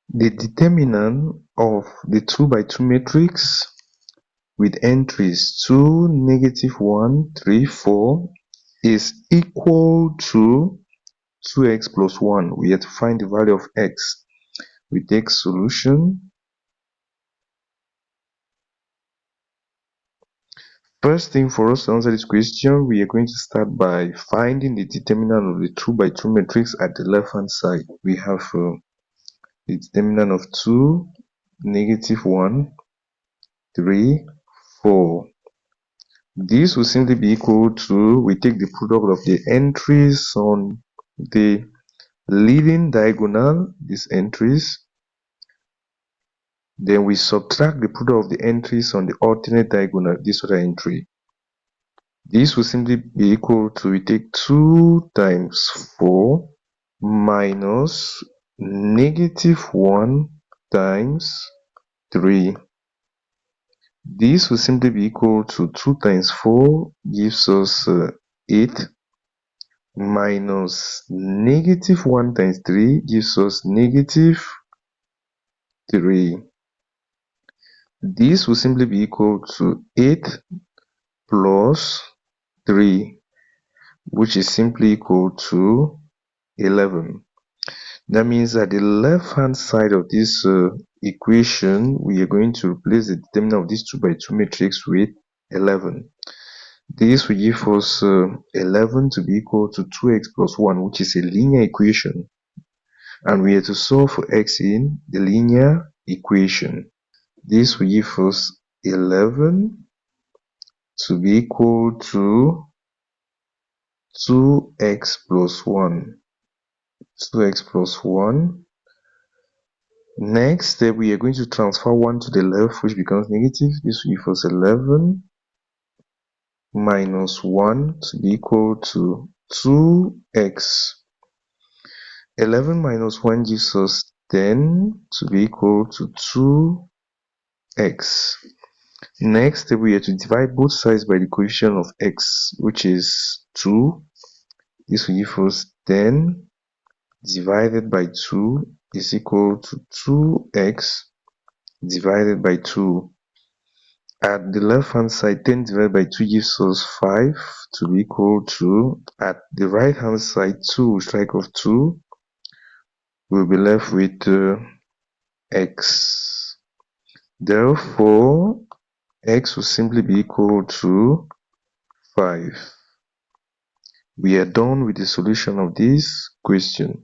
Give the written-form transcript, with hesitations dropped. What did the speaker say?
The determinant of the 2 by 2 matrix with entries 2, -1, 3, 4 is equal to 2x plus 1. We have to find the value of x. We take solution. First thing for us to answer this question, we are going to start by finding the determinant of the 2 by 2 matrix at the left hand side. We have the determinant of 2, -1, 3, 4. This will simply be equal to, we take the product of the entries on the leading diagonal, these entries, then we subtract the product of the entries on the alternate diagonal, this other entry. This will simply be equal to, we take 2 times 4 minus -1 times 3. This will simply be equal to 2 times 4 gives us 8 minus -1 times 3 gives us -3. This will simply be equal to 8 plus 3, which is simply equal to 11. That means at the left hand side of this equation, we are going to replace the determinant of this 2 by 2 matrix with 11. This will give us 11 to be equal to 2x plus 1, which is a linear equation. And we have to solve for x in the linear equation. This will give us 11 to be equal to 2x plus 1. 2x plus 1. Next step, we are going to transfer 1 to the left, which becomes negative. This will give us 11 minus 1 to be equal to 2x. 11 minus 1 gives us 10 to be equal to 2x. Next, we have to divide both sides by the coefficient of x, which is 2. This will give us 10 divided by 2 is equal to 2x divided by 2. At the left hand side, 10 divided by 2 gives us 5 to be equal to, at the right hand side, 2 will strike off 2. We'll be left with x. Therefore, x will simply be equal to 5. We are done with the solution of this question.